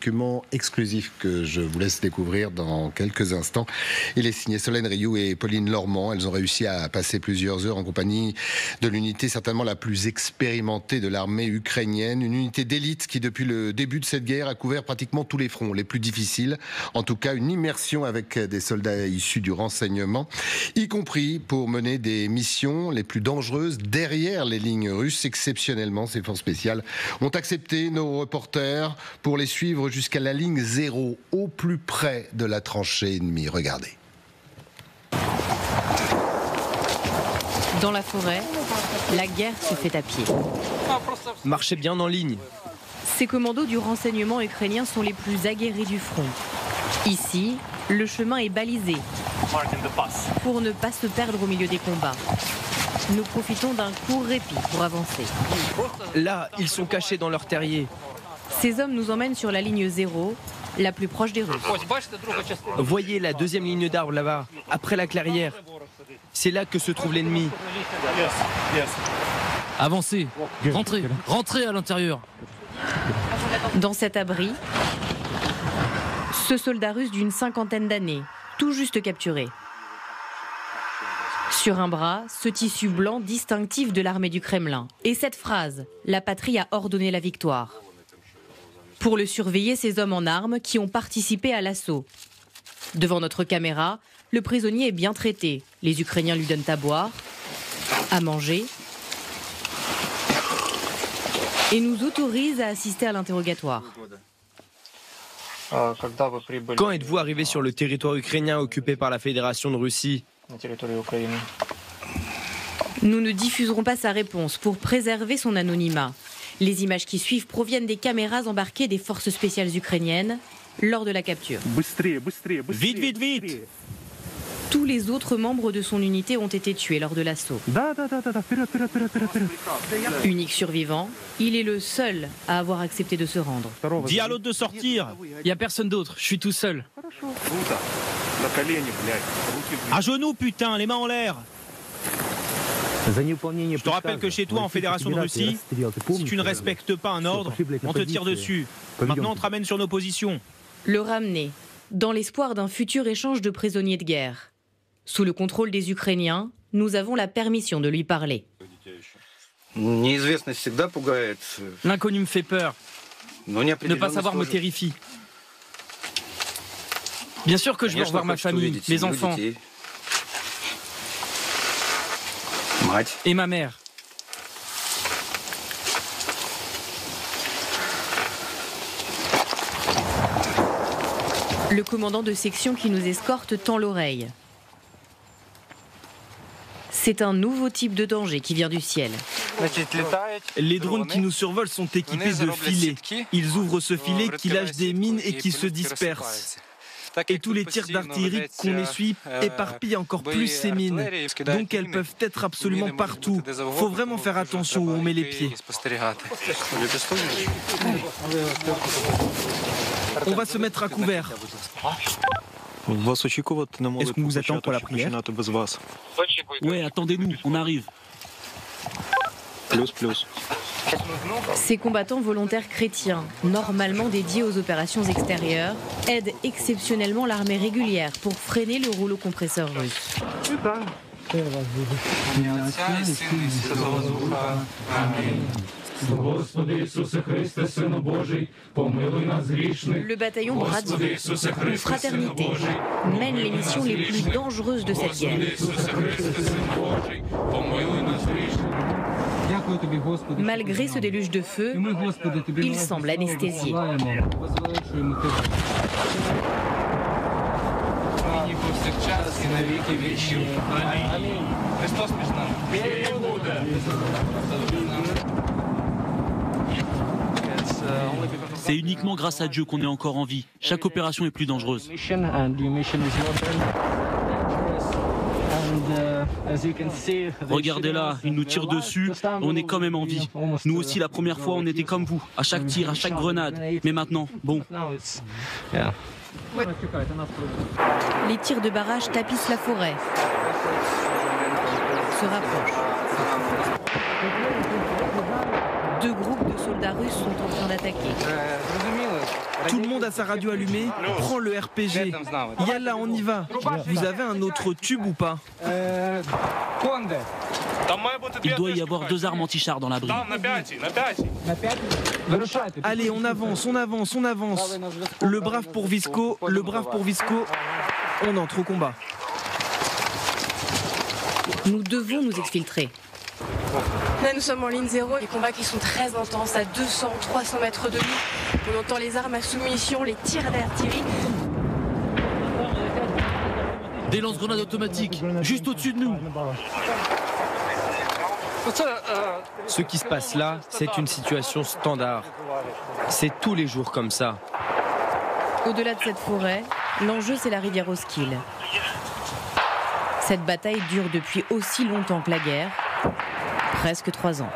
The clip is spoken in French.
document exclusif que je vous laisse découvrir dans quelques instants. Il est signé Solène Rioux et Pauline Lormand. Elles ont réussi à passer plusieurs heures en compagnie de l'unité certainement la plus expérimentée de l'armée ukrainienne. Une unité d'élite qui, depuis le début de cette guerre, a couvert pratiquement tous les fronts les plus difficiles. En tout cas, une immersion avec des soldats issus du renseignement, y compris pour mener des missions les plus dangereuses derrière les lignes russes. Exceptionnellement, ces forces spéciales ont accepté nos reporters pour les suivre jusqu'à la ligne 0, au plus près de la tranchée ennemie. Regardez. Dans la forêt, la guerre se fait à pied. Marchez bien en ligne. Ces commandos du renseignement ukrainien sont les plus aguerris du front. Ici, le chemin est balisé pour ne pas se perdre au milieu des combats. Nous profitons d'un court répit pour avancer. Là, ils sont cachés dans leur terrier. Ces hommes nous emmènent sur la ligne 0, la plus proche des Russes. Voyez la deuxième ligne d'arbres là-bas, après la clairière. C'est là que se trouve l'ennemi. Avancez, rentrez à l'intérieur. Dans cet abri, ce soldat russe d'une cinquantaine d'années, tout juste capturé. Sur un bras, ce tissu blanc distinctif de l'armée du Kremlin. Et cette phrase, la patrie a ordonné la victoire. Pour le surveiller, ces hommes en armes qui ont participé à l'assaut. Devant notre caméra, le prisonnier est bien traité. Les Ukrainiens lui donnent à boire, à manger et nous autorisent à assister à l'interrogatoire. Quand êtes-vous arrivé sur le territoire ukrainien occupé par la Fédération de Russie ? Nous ne diffuserons pas sa réponse pour préserver son anonymat. Les images qui suivent proviennent des caméras embarquées des forces spéciales ukrainiennes lors de la capture. Vite, vite, vite! Tous les autres membres de son unité ont été tués lors de l'assaut. Unique survivant, il est le seul à avoir accepté de se rendre. Dis à l'autre de sortir! Il n'y a personne d'autre, je suis tout seul. À genoux, putain, les mains en l'air! Je te rappelle que chez toi, en Fédération de Russie, si tu ne respectes pas un ordre, on te tire dessus. Maintenant, on te ramène sur nos positions. Le ramener, dans l'espoir d'un futur échange de prisonniers de guerre. Sous le contrôle des Ukrainiens, nous avons la permission de lui parler. L'inconnu me fait peur. Ne pas savoir me terrifie. Bien sûr que je veux revoir ma famille, mes enfants. Et ma mère. Le commandant de section qui nous escorte tend l'oreille. C'est un nouveau type de danger qui vient du ciel. Les drones qui nous survolent sont équipés de filets. Ils ouvrent ce filet qui lâche des mines et qui se dispersent. Et tous les tirs d'artillerie qu'on essuie éparpillent encore plus ces mines. Donc elles peuvent être absolument partout. Faut vraiment faire attention où on met les pieds. On va se mettre à couvert. Est-ce qu'on vous attend pour la prière? Ouais, attendez-nous, on arrive. Ces combattants volontaires chrétiens, normalement dédiés aux opérations extérieures, aident exceptionnellement l'armée régulière pour freiner le rouleau compresseur russe. Le bataillon Bratstvo, une fraternité, mène les missions les plus dangereuses de cette guerre. Malgré ce déluge de feu, il semble anesthésié. C'est uniquement grâce à Dieu qu'on est encore en vie. Chaque opération est plus dangereuse. Regardez là, ils nous tirent dessus, on est quand même en vie. Nous aussi, la première fois, on était comme vous, à chaque tir, à chaque grenade. Mais maintenant, bon. Les tirs de barrage tapissent la forêt, se rapprochent. Deux groupes de soldats russes sont en train d'attaquer. Tout le monde a sa radio allumée, prend le RPG. Yallah, on y va. Vous avez un autre tube ou pas? Il doit y avoir 2 armes anti-chars dans l'abri. Allez, on avance, on avance, on avance. Le brave pour Visco, le brave pour Visco. On entre au combat. Nous devons nous exfiltrer. Là, nous sommes en ligne zéro, les combats qui sont très intenses, à 200, 300 mètres de nous. On entend les armes à soumission, les tirs d'artillerie. Des lance-grenades automatiques, juste au-dessus de nous. Ce qui se passe là, c'est une situation standard. C'est tous les jours comme ça. Au-delà de cette forêt, l'enjeu c'est la rivière Oskil. Cette bataille dure depuis aussi longtemps que la guerre, presque 3 ans.